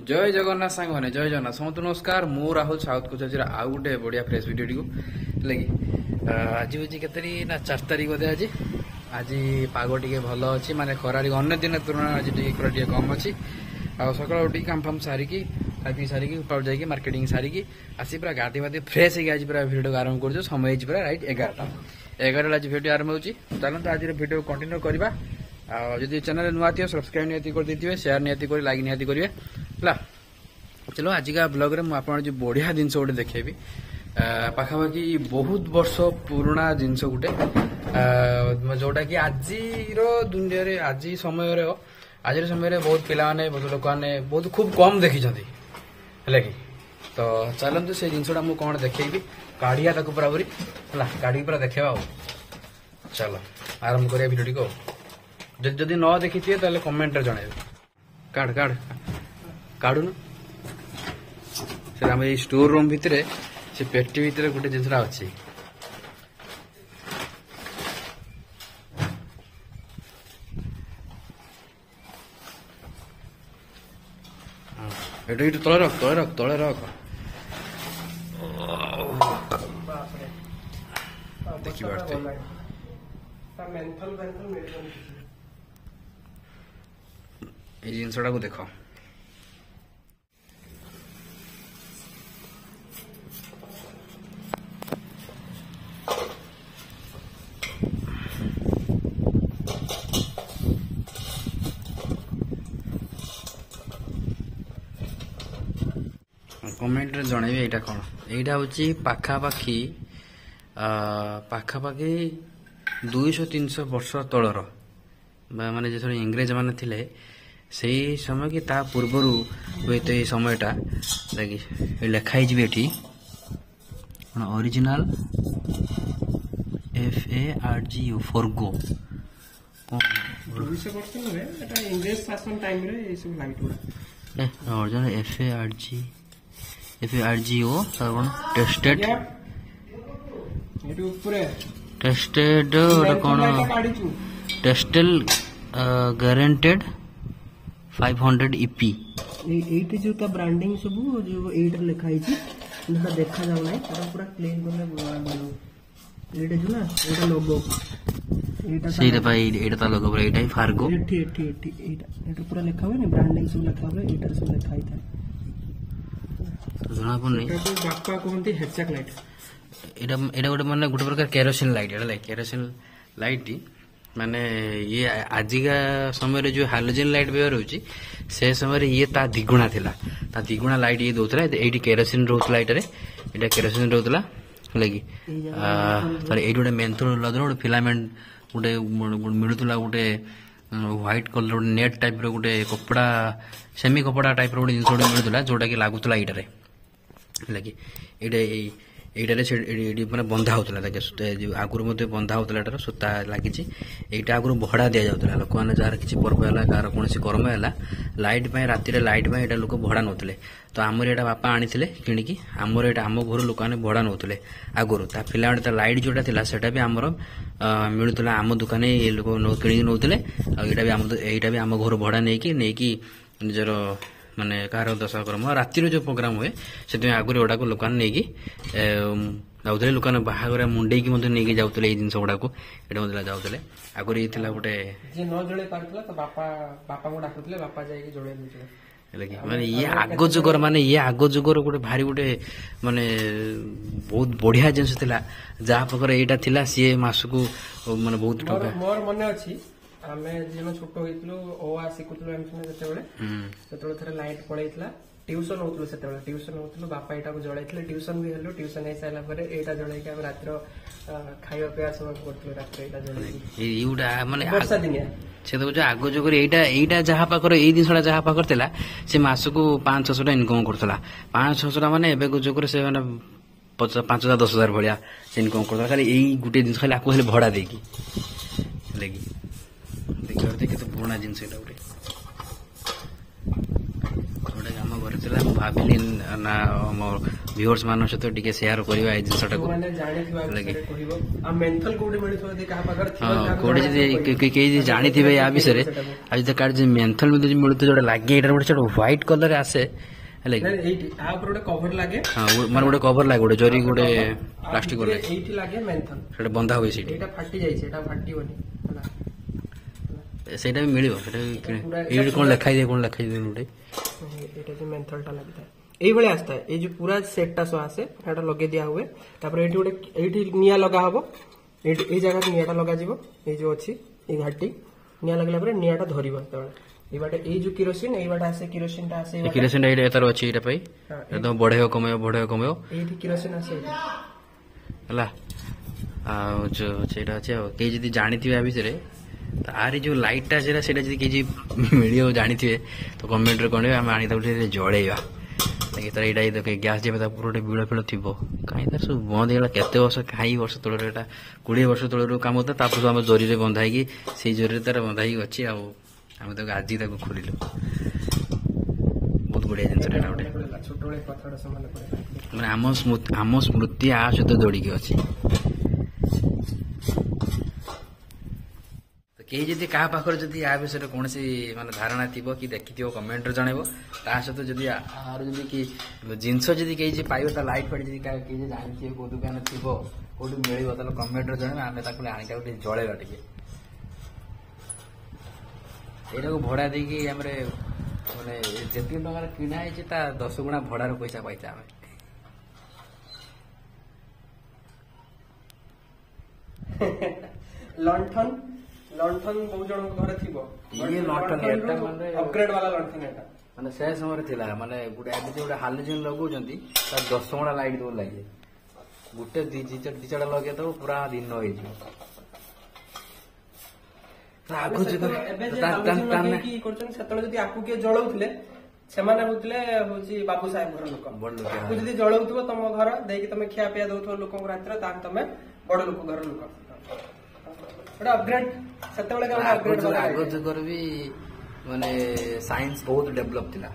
जय जगन्नाथ सांग मैंने जय जगन्नाथ समस्त नमस्कार मु राहुल साउथ को आउ गोटे बढ़िया फ्रेश वीडियो टी लगे आज हूँ केतरी ना 4 तारीख बोधे आज आज पाग टे भल अच्छी माने खरा अन्य दिन तुलना आज खरा टे कम अच्छी आ सकाल उठी काम फाम सारिकी खाई पी सारिकी जाकि मार्केटिंग सारिकी आसी पूरा गाधी बाधी फ्रेश है आज पूरा भिडियो आरंभ कर समय पूरा राइट 11 आज भिडियो आरंभ हो चलते आज भिडियो कंटिन्यू करवा आदि चैनल नुआ थी सब्सक्राइब निहाती कर देते शेयर निहाती कर लाइक निहाती करेंगे है। चलो आज का ब्लॉग रे मुझे बढ़िया जिनस गोटे देखेबी पाखापाखि बहुत वर्ष पुराना जिनस गोटे जोटा कि आज दुनिया रे आज समय बहुत पिला बहुत लोक मैंने बहुत खूब कम देखी है कि तो चलते से जिनसा मुझे कौन देखेबी काढ़िया ताको पूरा पूरी है काढ़ी पूरा देखा चलो आरंभ करिया भिडियो टी जदि न देखी थे ताले कमेंट रे जणाइबे काढ़ काढ़ काढ़ुन से स्टोर रूम भितर से पेटी भितर गोटे जिनसा अच्छी तले रख तले रख तले रख देखी ये जिनसा को देख कमेंट रे जनइबे एटा कोन एटा होची पाखापाखि पाखापाखि 200-300 वर्ष तलर माने जे इंग्रेज माने थिले सेही समय कि ता पूर्वरु हुए तो ये समयटा लगी लिखाई एठी ओरिजिनल FARGU फॉरगो 200 वर्ष नहे एटा इंग्लिश शासन टाइम रे ए सब लाइट उडा ओरिजिनल FARGO सरवन टेस्टेड एटु ऊपर टेस्टेड कोन टेस्टेल गारंटेड 500 EP एट जो ता ब्रांडिंग सब जो एट लिखाई छी उनका देखा जाउ नै पूरा प्लेन करले बनो एटा जो ना एटा लोगो एटा सीधे भाई एटा ता लोगो पर एटा ही फार्गो एटी एटा पूरा लिखा हुआ नै ब्रांडिंग सब लिखा हुआ एटा सब लिखाई था जना पन नै एटा बापा कोनती हेडसेट लाइट एटा गोटे माने गोटे प्रकार केरोसिन लाइट एटा लाइक केरोसिन लाइट माने ये आजिका समय जो हालोजेन लाइट व्यवहार होची से समय ये ता दिगुणा लाइट ये दउतला एटी केरोसिन रोज लाइट रे एटा केरोसिन रोतला लगी सॉरी एटी गोटे मेंथोल लदर गोटे फिलामेंट गोटे मिलुतला गोटे व्हाइट कलर गोटे नेट टाइप रो गोटे कपड़ा सेमी कपड़ा टाइप रो गोटे जिंस गोटे मिलुतला जोटा कि लागुतला एटा रे लगी एटा এইটারে এটি মানে বন্ধা হউতলা আগুর মধ্যে বন্ধা হউতলা এটার সুতা লাগিছি এইটা আগুর ভড়া দিয়া যাউতলা লোক মানে যার কিছু পর্ব হলা কার কোনসি কর্ম হলা লাইট পাই রাতিরে লাইট পাই এটা লোক ভড়া নউতলে তো আমর এটা বাপা আনিଥିଲେ কিଣିকি আমর এটা আম ঘর লোক মানে ভড়া নউতলে আগুর তা ফিলামেন্ট তা লাইট जोटा थिला सेटा भी हमर मिलुतला आम दुकाने ये लोक किणी नउतले आ एटा भी आम घर भड़ा नेकी निजर माने कार दशा कर्म रातिर जो प्रोग्राम हुए से आगुरी गुड़ा को लोकान नहीं जाऊे लोकान बाहागर मुंडे की नहीं जाऊे जिन गुड़ा को ये जाऊे आगुरी गोटे माने ये आग जुगर माने ये आग जुगर गोटे भारी गोटे माने बहुत बढ़िया जिनस थिला जहा पाखरे एटा थिला सी मासकू माने बहुत टका मोर मने अछि आमे जेनो छोटो होइतलो ओआ सिकुतलो एमसने जतेबेले सेतबेले थरे लाइट पळैतला ट्यूशन होतलो सेतबेले ट्यूशन होतलो बापा एटा को जळैतले ट्यूशन भी हेलो ट्यूशन हे साइला परे एटा जळै के रात्र खाइबा पिया सब करतलो रात्र एटा जळै इउडा माने वर्षा दिनिया से तो जो आगो जो एटा जहा पाकर ए जिनसा जहा पाकर थिला से मासकू 500-600 इनकम करथला 500-600 माने एबे को जोकर से माने 5,000-10,000 भलिया से इनकम करथला खाली एई गुटे जिनस खाली आको खाली भड़ा देकी लेगी देखिए तो पुराना जिनस गोटे आम घर था ଭାବିଲି ନା ମୋ ଭିଉଅର୍ସ ମାନଙ୍କ ସହିତ ଟିକେ ସେୟାର କରିବା ଏଇ ଜିନିଷଟାକୁ। ଯୋଉମାନେ ଜାଣିଥିବା ବିଷୟରେ କହିବ। ଆଉ ମେନ୍ଥଲ କୋଉଠି ମିଳିଥିବ ଯଦି କାହା ପାଖରେ ଥିବ, ହଁ କାହାକୁ କୋଉଠି ଯଦି କେହି ଯଦି ଜାଣିଥିବେ ୟା ବିଷୟରେ, ଆଉ ଯଦି କାହାର ଯଦି ମେନ୍ଥଲ ଯଦି ମିଳୁଥିବ ଯୋଉଟା ଲାଗେ, ଏଇଟା ଗୋଟେ ହ୍ୱାଇଟ୍ କଲର ଆସେ ହେଲା କି, ନାଇଁ, ଏଇଠି ଆ ଉପରେ ଗୋଟେ କଭର ଲାଗେ। ହଁ ମାନେ ଗୋଟେ କଭର ଲାଗେ, ଗୋଟେ ଜରି ଗୋଟେ ପ୍ଲାଷ୍ଟିକ ଲାଗେ, ଏଇଠି ଲାଗେ ମେନ୍ଥଲ, ସେଟା ବନ୍ଧା ହୁଏ ସେଇଠି। ଏଇଟା ଫାଟି ଯାଇଛି, ଏଟା ଫାଟିବନି ହେଲା। ସେଇଟା ବି ମିଳିବ, ସେଟା ବି ଏଇଠି କଣ ଲେଖା ହେଇଥାଏ, କଣ ଲେଖା ହେଇଥାଏ ଗୋଟେ, ଏଇଟା ଯୋଉ ମେନ୍ଥଲ ଟା ଲାଗିଥାଏ এইভাবে আসଥାଏ। এই যে পুরা সেটটা সহ আসে, এটা লগাই দিয়া हुए। তারপরে এটি গোটে এইটি নিয়া লগা হবো, এইটি এই জায়গায় নিয়াটা লগাଯିବ, এই যে ଅଛି এই ঘাটি নিয়া লাগিলা পরে নিয়াটা ধরিব। সেତେବେଳେ এই বাটে এই যে কিরোସିন, এই বাটে আসে কিরোସିনটা আসে, এই କିରୋସିନ ଏଇଟା ତାର ଅଛି, ଏଇଟା ପାଇଁ ଏକଦମ ବଢେଇବ କମେଇବ এইটি কিরোସିন আসে ଏଇଠି। ହେଲା। ଆଉ ଯୋଉ ସେଇଟା ଅଛି, ଆଉ କେହି ଯଦି ଜାଣିଥିବେ ଆ ବିଷୟରେ, ତ ଆରି ଯୋଉ ଲାଇଟଟା ସେଇଟା ଯଦି କିଛି ମିଳିବ ଜାଣିଥିବେ ତ କମେଣ୍ଟରେ କହିବେ, ଆମେ ଆଣି ତାକୁ ଟିକେ ଜଳେଇବା। ତାର ଏଇଟା ଦେଖେ ଗ୍ୟାସ୍ ଯିବା, ତା ଉପରେ ଗୋଟେ ବିଳ ଥିବ, କାହିଁ ତାର ସବୁ ବନ୍ଦ ହେଇଗଲା କେତେ ବର୍ଷ, କାହିଁ ବର୍ଷ ତଳରେ, ଏଟା 20 ବର୍ଷ ତଳରୁ କାମ ଥିଲା। ତାପରେ ଆମ ଜରିରେ ବନ୍ଧା ହେଇକି, ସେଇ ଜରିରେ ତାର ବନ୍ଧା ହେଇକି ଅଛି। ଆଉ ଆମେ ତାକୁ ଆଜି ତାକୁ ଖୋଲିଲୁ। ବହୁତ ବଢିଆ ଜିନିଷ ଏଟା ଗୋଟେ, ଛୋଟବେଳେ କଥାଟା ସେମାନେ କହିଲେ, ମାନେ ଆମ ସ୍ମୃତି ଆ ସହିତ ଯୋଡିକି ଅଛି। କେହି ଯଦି କାହା ପାଖରେ ଯଦି ୟା ବିଷୟରେ କୌଣସି ମାନେ ଧାରଣା ଥିବ କି ଦେଖିଥିବ, କମେଣ୍ଟରେ ଜଣେଇବ। ତା ସହିତ ଯଦି ଆର ଯଦି କି ଜିନିଷ ଯଦି କେହି ପାଇବ, ତା ଲାଇଟ୍ ଫାଇଟ୍ ଯଦି କେହି ଜାଣିଥିବେ, କୋଉ ଦୋକାନ ଥିବ, କୋଉଠି ମିଳିବ, ତାହେଲେ କମେଣ୍ଟରେ ଜଣେଇବ। ଆମେ ତାକୁ ଆଣିକି ଟିକେ ଜଳେଇବା ଟିକେ। ଏଇଟାକୁ ଭଡା ଦେଇକି ଆମର ମାନେ ଯେତିକି ଟଙ୍କାରେ କିଣା ହେଇଛି, ତା 10 ଗୁଣା ଭଡାର ପଇସା ପାଇଛେ ଆମେ। ଲଣ୍ଠନ ଲଣ୍ଠନ ବହୁ ଜଣଙ୍କ ଘରେ ଥିବ। ଇଏ ଲଣ୍ଠନ ଏଟା ମାନେ ଅପଗ୍ରେଡ ବାଲା ଲଣ୍ଠନ ଏଟା, ମାନେ ସେ ସମୟରେ ଥିଲା, ମାନେ ଗୋଟେ ଏବେ ଯୋଉ ଗୋଟେ ହାଲୋଜେନ ଲଗାଉଛନ୍ତି, ତାର 10 ଗୁଣା ଲାଇଟ୍ ଦବ ଲାଗେ। ଗୋଟେ ଦି ଚାରଟା ଲଗେଇଦବ, ପୁରା ଦିନ ହେଇଯିବ। ଏବେ ଯେ ହାଲୋଜେନ କରୁଛନ୍ତି, ସେତେବେଳେ ଯଦି ଆକୁ କିଏ ଜଳଉଥିଲେ, ସେମାନେ ହଉଥିଲେ ହଉଛି ବାବୁ ସାହେବ ଘର ଲୋକ। ବଡ ଲୋକ। ଆକୁ ଯଦି ଜଳଉଥିବ ତମ ଘର ଦେଇକି ତମେ ଖିଆ ପିଆ ଦଉଥିବ ଲୋକଙ୍କୁ ରାତିରେ, ତାହେଲେ ତମେ ବଡ ଲୋକ ଘର ଲୋକ। ଗୋଟେ ଅପଗ୍ରେଡ, ସେତେବେଳେ ଆଗ ଯୁଗରେ ବି ମାନେ ସାଇନ୍ସ ବହୁତ ଡେଭଲପ ଥିଲା।